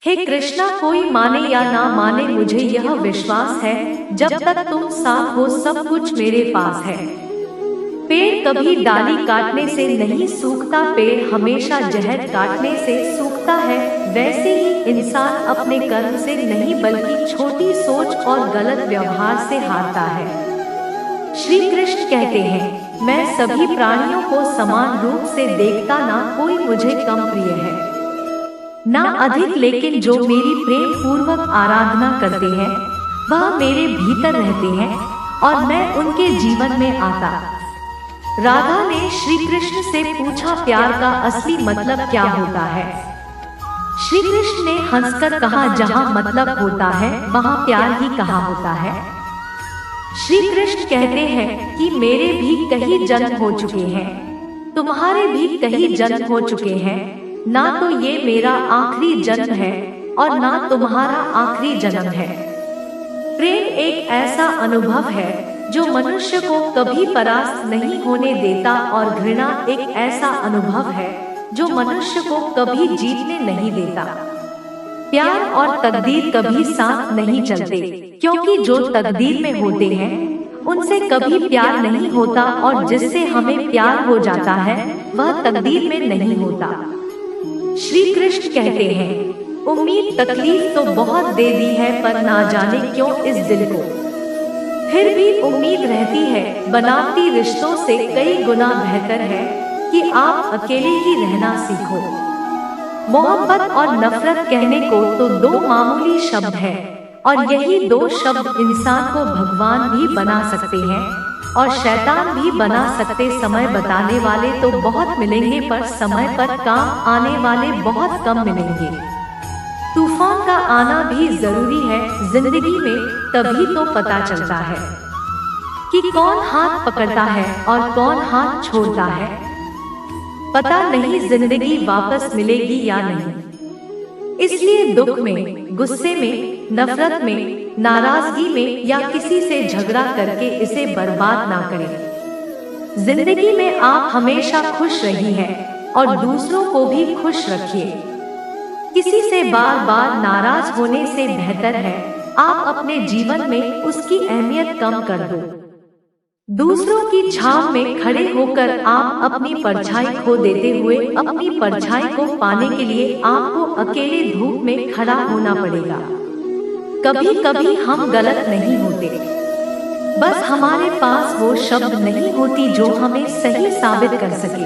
हे कृष्णा, कोई माने या ना माने, मुझे यह विश्वास है जब तक तुम साथ हो सब कुछ मेरे पास है। पेड़ कभी डाली काटने से नहीं सूखता, पेड़ हमेशा जहर काटने से सूखता है। वैसे ही इंसान अपने कर्म से नहीं बल्कि छोटी सोच और गलत व्यवहार से हारता है। श्री कृष्ण कहते हैं, मैं सभी प्राणियों को समान रूप से देखता, ना कोई मुझे कम प्रिय है ना अधिक, लेकिन जो मेरी प्रेम पूर्वक आराधना करते हैं वह मेरे भीतर रहते हैं और मैं उनके जीवन में आता। राधा ने श्री कृष्ण से पूछा, प्यार का असली मतलब क्या होता है? श्री कृष्ण ने हंसकर कहा, जहाँ मतलब होता है वहाँ प्यार ही कहाँ होता है। श्री कृष्ण कहते हैं कि मेरे भी कई जन्म हो चुके हैं, तुम्हारे भी कई जन्म हो चुके हैं, ना तो ये मेरा आखिरी जन्म है और ना तुम्हारा आखिरी जन्म है। प्रेम एक ऐसा अनुभव है जो मनुष्य को कभी परास्त नहीं होने देता और घृणा एक ऐसा अनुभव है जो मनुष्य को कभी जीतने नहीं देता। प्यार और तकदीर कभी साथ नहीं चलते, क्योंकि जो तकदीर में होते हैं उनसे कभी प्यार नहीं होता और जिससे हमें प्यार हो जाता है वह तकदीर में नहीं होता। श्री कृष्ण कहते हैं, उम्मीद तकलीफ तो बहुत दे दी है, पर ना जाने क्यों इस दिल को फिर भी उम्मीद रहती है। बनावटी रिश्तों से कई गुना बेहतर है कि आप अकेले ही रहना सीखो। मोहब्बत और नफरत कहने को तो दो मामूली शब्द है और यही दो शब्द इंसान को भगवान भी बना सकते हैं और शैतान भी बना सकते। समय बताने वाले तो बहुत मिलेंगे, पर समय पर काम आने वाले बहुत कम मिलेंगे। तूफान का आना भी जरूरी है जिंदगी में, तभी तो पता चलता है कि कौन हाथ पकड़ता है और कौन हाथ छोड़ता है। पता नहीं जिंदगी वापस मिलेगी या नहीं, इसलिए दुख में, गुस्से में, नफरत में, नाराजगी में या किसी से झगड़ा करके इसे बर्बाद ना करें। जिंदगी में आप हमेशा खुश रही हैं और दूसरों को भी खुश रखिए। किसी से बार बार नाराज होने से बेहतर है आप अपने जीवन में उसकी अहमियत कम कर दो। दूसरों की छांव में खड़े होकर आप अपनी परछाई खो देते हुए अपनी परछाई को पाने के लिए आपको अकेले धूप में खड़ा होना पड़ेगा। कभी कभी हम गलत नहीं होते, बस हमारे पास वो शब्द नहीं होती जो हमें सही साबित कर सके।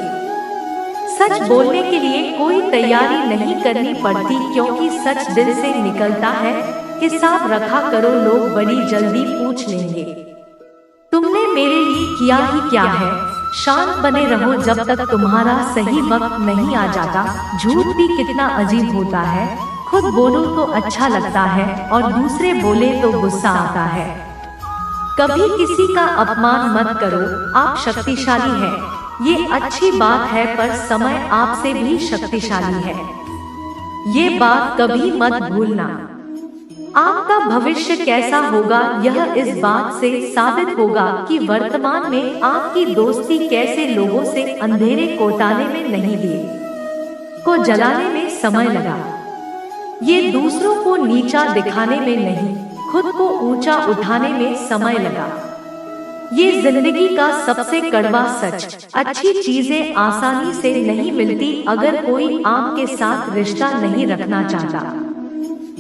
सच बोलने के लिए कोई तैयारी नहीं करनी पड़ती, क्योंकि सच दिल से निकलता है। हिसाब रखा करो, लोग बड़ी जल्दी पूछ लेंगे तुमने मेरे लिए किया ही क्या है। शांत बने रहो जब तक तुम्हारा सही वक्त नहीं आ जाता। झूठ भी कितना अजीब होता है, खुद बोलो तो अच्छा लगता है और दूसरे बोले तो गुस्सा आता है। कभी किसी का अपमान मत करो, आप शक्तिशाली हैं, ये अच्छी बात है, पर समय आपसे भी शक्तिशाली है, ये बात कभी मत भूलना। आपका भविष्य कैसा होगा यह इस बात से साबित होगा कि वर्तमान में आपकी दोस्ती कैसे लोगों से अंधेरे कोटाने में नहीं दिए को जलाने में समय लगा। ये दूसरों को नीचा दिखाने में नहीं, खुद को ऊंचा उठाने में समय लगा। ये जिंदगी का सबसे कड़वा सच। अच्छी चीजें आसानी से नहीं मिलती। अगर कोई आपके साथ रिश्ता नहीं रखना चाहता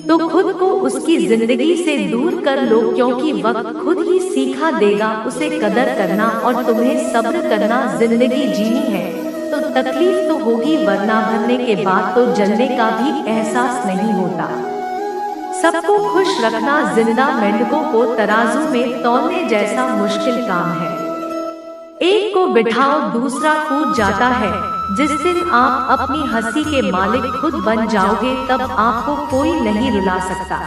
तो खुद को उसकी जिंदगी से दूर कर लो, क्योंकि वक्त खुद ही सीखा देगा उसे कदर करना और तुम्हें सब्र करना। जिंदगी जीनी है तो तकलीफ तो होगी, वरना भरने के बाद तो जलने का भी एहसास नहीं होता। सबको खुश रखना जिंदा मेंढकों को तराजू में तौलने जैसा मुश्किल काम है। एक को बिठाओ दूसरा कूद जाता है। जिस दिन आप अपनी हंसी के मालिक खुद बन जाओगे तब आपको कोई नहीं रुला सकता।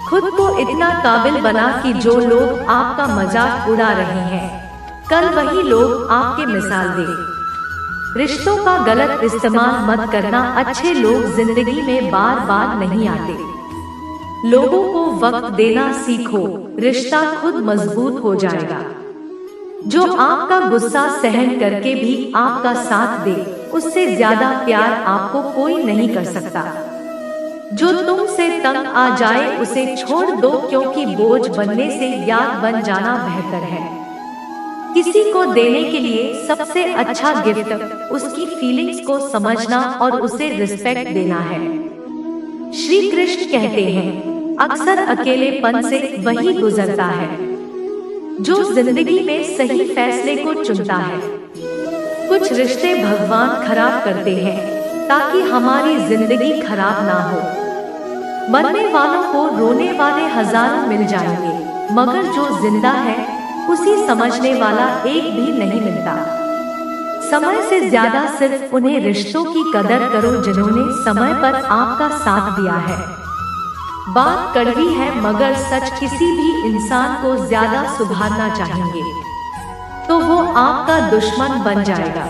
खुद को इतना काबिल बना कि जो लोग आपका मजाक उड़ा रहे हैं कल वही लोग आपके मिसाल दे। रिश्तों का गलत इस्तेमाल मत करना। अच्छे लोग जिंदगी में बार बार नहीं आते। लोगों को वक्त देना सीखो, रिश्ता खुद मजबूत हो जाएगा। जो आपका गुस्सा सहन करके भी आपका साथ दे, उससे ज्यादा प्यार आपको कोई नहीं कर सकता। जो तुमसे तंग आ जाए उसे छोड़ दो, क्योंकि बोझ बनने से याद बन जाना बेहतर है। किसी को देने के लिए सबसे अच्छा गिफ्ट उसकी फीलिंग्स को समझना और उसे रिस्पेक्ट देना है। श्री कृष्ण कहते हैं, अक्सर अकेलेपन से वही गुजरता है जो जिंदगी में सही फैसले को चुनता है। कुछ रिश्ते भगवान खराब करते हैं ताकि हमारी जिंदगी खराब ना हो। मरने वालों को रोने वाले हजारों मिल जाएंगे, मगर जो जिंदा है उसी समझने वाला एक भी नहीं मिलता। समय से ज्यादा सिर्फ उन्हें रिश्तों की कदर करो जिन्होंने समय पर आपका साथ दिया है। बात कड़वी है मगर सच, किसी भी इंसान को ज्यादा सुधारना चाहेंगे तो वो आपका दुश्मन बन जाएगा।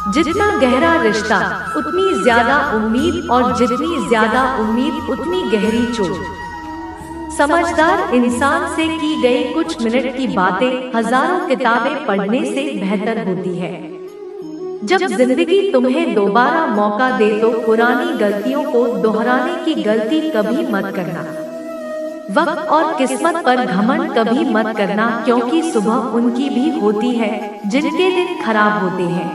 जितना गहरा रिश्ता उतनी ज्यादा उम्मीद, और जितनी ज्यादा उम्मीद उतनी गहरी चोट। समझदार इंसान से की गई कुछ मिनट की बातें हजारों किताबें पढ़ने से बेहतर होती है। जब जिंदगी तुम्हें दोबारा मौका दे तो पुरानी गलतियों को दोहराने की गलती कभी मत करना। वक्त और किस्मत पर घमंड कभी मत करना, क्योंकि सुबह उनकी भी होती है जिनके दिन खराब होते हैं।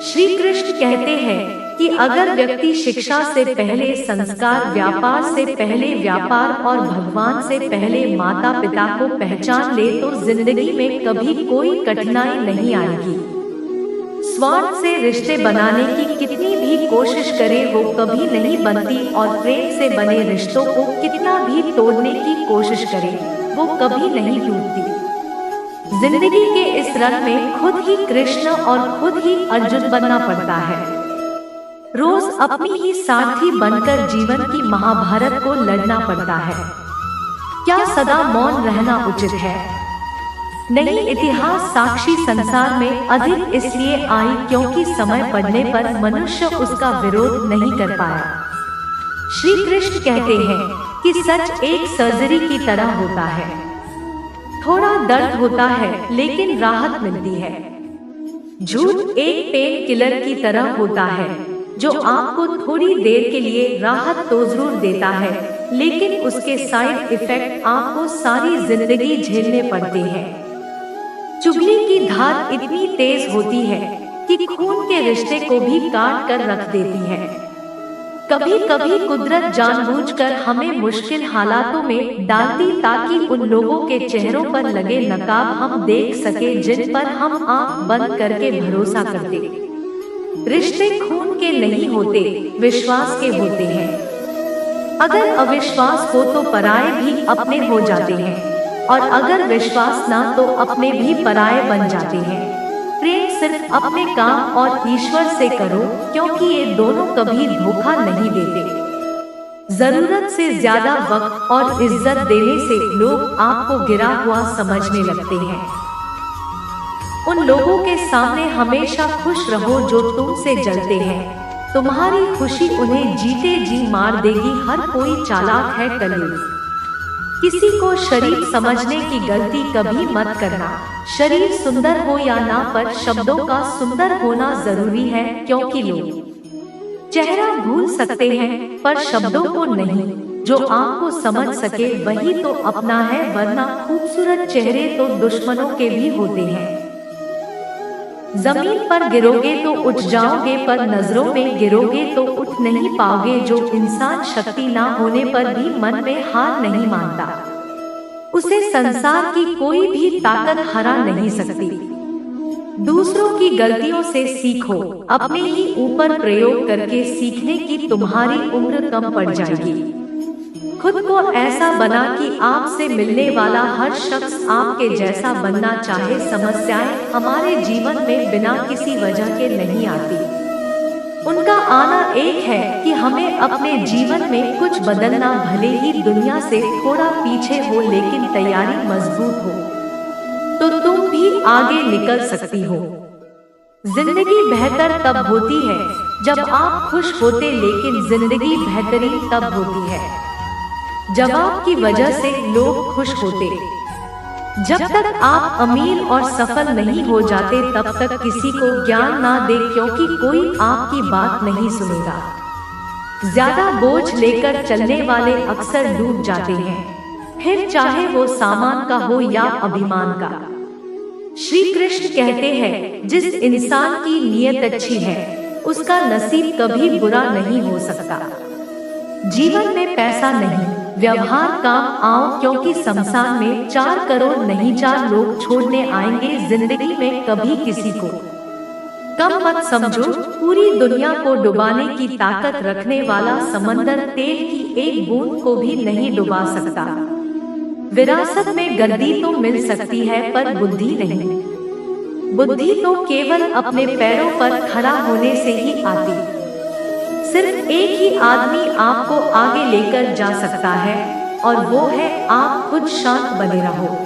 श्री कृष्ण कहते हैं कि अगर व्यक्ति शिक्षा से पहले संस्कार, व्यापार से पहले व्यापार और भगवान से पहले माता पिता को पहचान ले तो जिंदगी में कभी कोई कठिनाई नहीं आएगी। स्वार्थ से रिश्ते बनाने की कितनी भी कोशिश करे वो कभी नहीं बनती, और प्रेम से बने रिश्तों को कितना भी तोड़ने की कोशिश करे वो कभी नहीं टूटती। जिंदगी के इस रंग में खुद ही कृष्ण और खुद ही अर्जुन बनना पड़ता है। रोज अपनी ही सारथी बनकर जीवन की महाभारत को लड़ना पड़ता है। क्या सदा मौन रहना उचित है? नहीं, इतिहास साक्षी संसार में अधिक इसलिए आई क्योंकि समय पड़ने पर मनुष्य उसका विरोध नहीं कर पाया। श्री कृष्ण कहते हैं कि सच एक सर्जरी की तरह होता है। थोड़ा दर्द होता है लेकिन राहत मिलती है। झूठ एक पेन किलर की तरह होता है जो आपको थोड़ी देर के लिए राहत तो जरूर देता है, लेकिन उसके साइड इफेक्ट आपको सारी जिंदगी झेलने पड़ते हैं। चुगली की धार इतनी तेज होती है कि खून के रिश्ते को भी काट कर रख देती है। कभी कभी कुदरत जानबूझकर हमें मुश्किल हालातों में डालती ताकि उन लोगों के चेहरों पर लगे नकाब हम देख सके जिन पर हम आंख बंद करके भरोसा करते। रिश्ते खून के नहीं होते, विश्वास के होते हैं। अगर अविश्वास हो तो पराये भी अपने हो जाते हैं, और अगर विश्वास ना तो अपने भी पराये बन जाते हैं। प्रेम सिर्फ अपने काम और ईश्वर से करो, क्योंकि ये दोनों कभी धोखा नहीं देते। जरूरत से ज्यादा वक्त और इज्जत देने से लोग आपको गिरा हुआ समझने लगते हैं। उन लोगों के सामने हमेशा खुश रहो जो तुमसे जलते हैं। तुम्हारी खुशी उन्हें जीते जी मार देगी। हर कोई चालाक है कलयुग। किसी को शरीफ समझने की गलती कभी मत करना। शरीर सुंदर हो या ना, पर शब्दों का सुंदर होना जरूरी है, क्योंकि लोग चेहरा भूल सकते हैं पर शब्दों को नहीं। जो आपको समझ सके वही तो अपना है, वरना खूबसूरत चेहरे तो दुश्मनों के भी होते हैं। जमीन पर गिरोगे तो उठ जाओगे, पर नजरों में गिरोगे तो उठ नहीं पाओगे। जो इंसान शक्ति ना होने पर भी मन में हार नहीं मानता, उसे संसार की कोई भी ताकत हरा नहीं सकती। दूसरों की गलतियों से सीखो, अपने ही ऊपर प्रयोग करके सीखने की तुम्हारी उम्र कम पड़ जाएगी। खुद को ऐसा बना कि आपसे मिलने वाला हर शख्स आपके जैसा बनना चाहे। समस्याएं हमारे जीवन में बिना किसी वजह के नहीं आती। उनका आना एक है कि हमें अपने जीवन में कुछ बदलना, भले ही दुनिया से थोड़ा पीछे हो, लेकिन तैयारी मजबूत हो तो तुम भी आगे निकल सकती हो। जिंदगी बेहतर तब होती है जब आप खुश होते, लेकिन जिंदगी बेहतरीन तब होती है जब आपकी वजह से लोग खुश होते। जब तक आप अमीर और सफल नहीं हो जाते तब तक किसी को ज्ञान ना दे, क्योंकि कोई आपकी बात नहीं सुनेगा। ज्यादा बोझ लेकर चलने वाले अक्सर डूब जाते हैं, फिर चाहे वो सामान का हो या अभिमान का। श्री कृष्ण कहते हैं, जिस इंसान की नीयत अच्छी है उसका नसीब कभी बुरा नहीं हो सकता। जीवन में पैसा नहीं, व्यवहार काम आओ, क्योंकि शमशान में 4 करोड़ नहीं 4 लोग छोड़ने आएंगे। जिंदगी में कभी किसी को कम मत समझो, पूरी दुनिया को डुबाने की ताकत रखने वाला समंदर तेल की एक बूंद को भी नहीं डुबा सकता। विरासत में गद्दी तो मिल सकती है पर बुद्धि नहीं। बुद्धि तो केवल अपने पैरों पर खड़ा होने से ही आती। सिर्फ एक ही आदमी आपको आगे लेकर जा सकता है और वो है आप खुद। शांत बने रहो।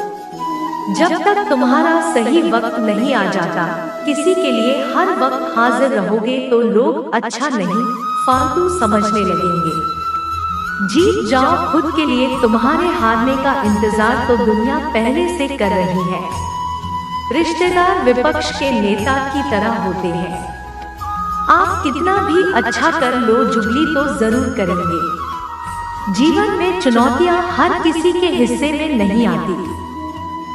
जब तक तुम्हारा सही वक्त नहीं आ जाता, किसी के लिए हर वक्त हाजिर रहोगे तो लोग अच्छा नहीं फालतू समझने लगेंगे। जीत जाओ खुद के लिए, तुम्हारे हारने का इंतजार तो दुनिया पहले से कर रही है। रिश्तेदार विपक्ष के नेता की तरह होते हैं। आप कितना भी अच्छा कर लो, जुगली तो जरूर करेंगे। जीवन में चुनौतियां हर किसी के हिस्से में नहीं आती,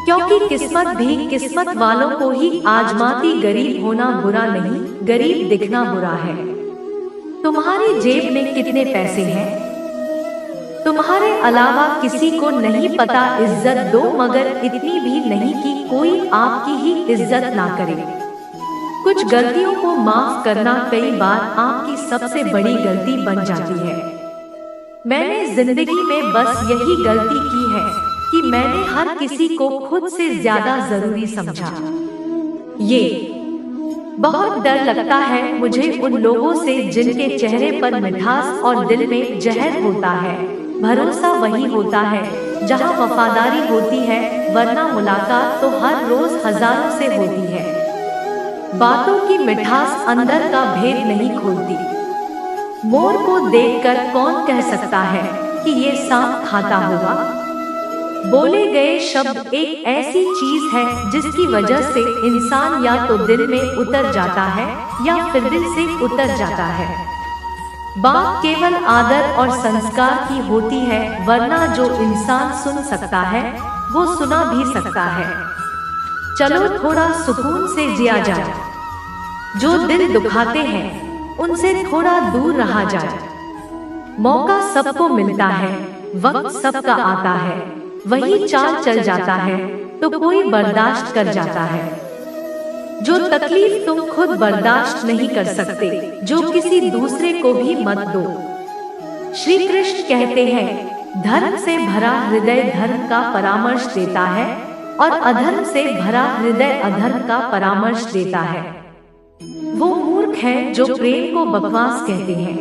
क्योंकि किस्मत भी किस्मत वालों को ही आजमाती। गरीब होना बुरा नहीं, गरीब दिखना बुरा है। तुम्हारी जेब में कितने पैसे हैं तुम्हारे अलावा किसी को नहीं पता। इज्जत दो, मगर इतनी भी नहीं कि कोई आपकी ही इज्जत ना करे। कुछ गलतियों को माफ करना कई बार आपकी सबसे बड़ी गलती बन जाती है। मैंने जिंदगी में बस यही गलती की है कि मैंने हर किसी को खुद से ज्यादा जरूरी समझा। ये बहुत डर लगता है मुझे उन लोगों से जिनके चेहरे पर मिठास और दिल में जहर होता है। भरोसा वही होता है जहाँ वफादारी होती है, वरना मुलाकात तो हर रोज हजारों से होती है। बातों की मिठास अंदर का भेद नहीं खोलती। मोर को देखकर कौन कह सकता है कि ये सांप खाता होगा। बोले गए शब्द एक ऐसी चीज है जिसकी वजह से इंसान या तो दिल में उतर जाता है या फिर दिल से उतर जाता है। बात केवल आदर और संस्कार की होती है, वरना जो इंसान सुन सकता है वो सुना भी सकता है। चलो थोड़ा सुकून से जिया जाए। जो दिल दुखाते हैं उनसे थोड़ा दूर रहा जाए। मौका सबको मिलता है, वक्त सबका आता है। वही चाल चल जाता है तो कोई बर्दाश्त कर जाता है। जो तकलीफ तुम खुद बर्दाश्त नहीं कर सकते, जो किसी दूसरे को भी मत दो। श्री कृष्ण कहते हैं, धर्म से भरा हृदय धर्म का परामर्श देता है और अधर्म से भरा हृदय अधर्म का परामर्श देता है। वो मूर्ख है जो प्रेम को बकवास कहते हैं।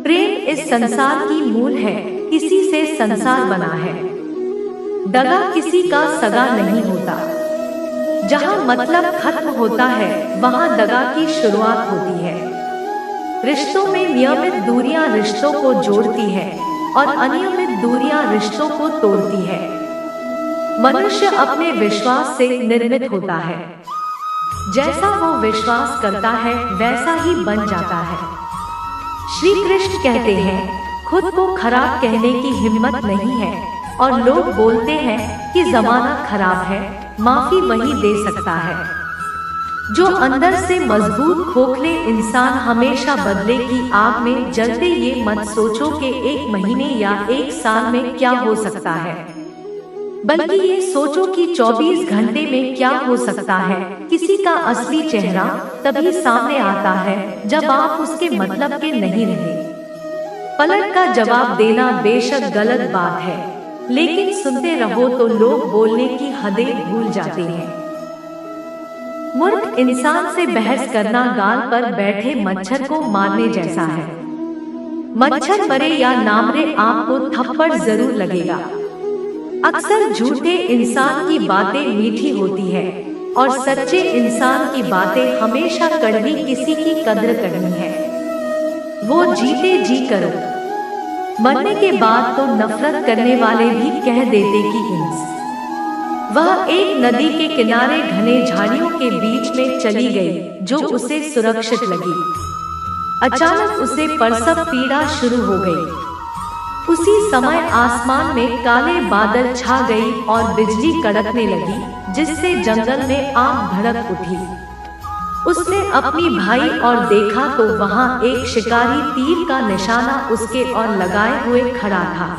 प्रेम इस संसार की मूल है, इसी से संसार बना है। दगा किसी का सगा नहीं होता। जहाँ मतलब खत्म होता है वहाँ दगा की शुरुआत होती है। रिश्तों में नियमित दूरियां रिश्तों को जोड़ती है और अनियमित दूरियां रिश्तों को तोड़ती है। मनुष्य अपने विश्वास से निर्मित होता है। जैसा वो विश्वास करता है वैसा ही बन जाता है। श्री कृष्ण कहते हैं, खुद को खराब कहने की हिम्मत नहीं है और लोग बोलते हैं कि जमाना खराब है, माफी वही दे सकता है। जो अंदर से मजबूत खोखले इंसान हमेशा बदले की आग में जलते। ये मत सोचो कि 1 महीने या 1 साल में क्या हो सकता है, बल्कि ये सोचो कि 24 घंटे में क्या हो सकता है। किसी का असली चेहरा तभी सामने आता है जब आप उसके मतलब के नहीं रहे। पलट का जवाब देना बेशक गलत बात है, लेकिन सुनते रहो तो लोग बोलने की हदें भूल जाते हैं। मूर्ख इंसान से बहस करना गाल पर बैठे मच्छर को मारने जैसा है। मच्छर मरे या ना मरे आपको थप्पड़ जरूर लगेगा। अक्सर झूठे इंसान की बातें मीठी होती है और सच्चे इंसान की बातें हमेशा कड़वी। किसी की कद्र करनी है वो जीते जी करो। मरने के बाद तो नफरत करने वाले भी कह देते कि इंस। वह एक नदी के किनारे घने झाड़ियों के बीच में चली गई जो उसे सुरक्षित लगी। अचानक उसे प्रसव पीड़ा शुरू हो गई। उसी समय आसमान में काले बादल छा गई और बिजली कड़कने लगी, जिससे जंगल में आग भड़क उठी। उसने अपनी भाई और देखा तो वहां एक शिकारी तीर का निशाना उसके ओर लगाए हुए खड़ा था।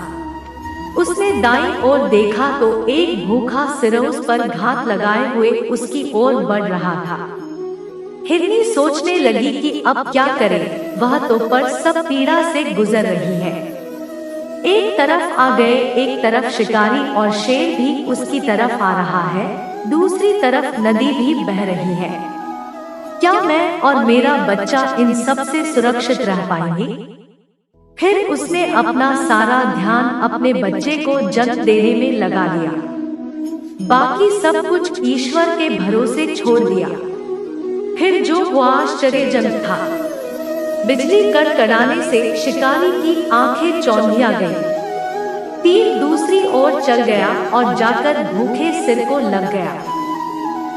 उसने दाईं ओर देखा तो एक भूखा सिर उस पर घात लगाए हुए उसकी ओर बढ़ रहा था। हिरनी सोचने लगी कि अब क्या करे, वह तो प्रसव पीड़ा से गुजर रही है। एक तरफ आ गए, एक तरफ शिकारी और शेर भी उसकी तरफ आ रहा है, दूसरी तरफ नदी भी बह रही है। क्या मैं और मेरा बच्चा इन सब से सुरक्षित रह पाएंगे? फिर उसने अपना सारा ध्यान अपने बच्चे को जन्म देने में लगा दिया। बाकी सब कुछ ईश्वर के भरोसे छोड़ दिया। फिर जो हुआ आश्चर्यजनक था। बिजली कड़कड़ाने से शिकारी की आंखें चौंधिया गईं। तीर दूसरी ओर चल गया और जाकर भूखे सिर को लग गया।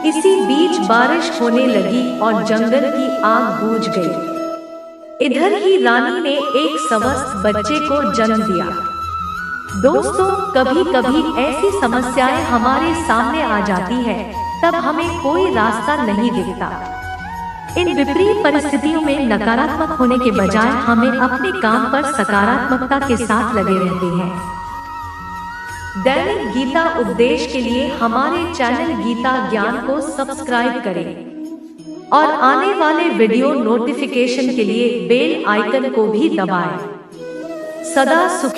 इसी बीच बारिश होने लगी और जंगल की आग बुझ गई। इधर ही रानी ने एक स्वस्थ बच्चे को जन्म दिया। दोस्तों, कभी कभी ऐसी समस्याएं हमारे सामने आ जाती है, तब हमें कोई रास्ता नहीं दिखता। इन विपरीत परिस्थितियों में नकारात्मक होने के बजाय हमें अपने काम पर सकारात्मकता के साथ लगे रहते हैं। दैनिक गीता उपदेश के लिए हमारे चैनल गीता ज्ञान को सब्सक्राइब करें और आने वाले वीडियो नोटिफिकेशन के लिए बेल आइकन को भी दबाएं। सदा सुखी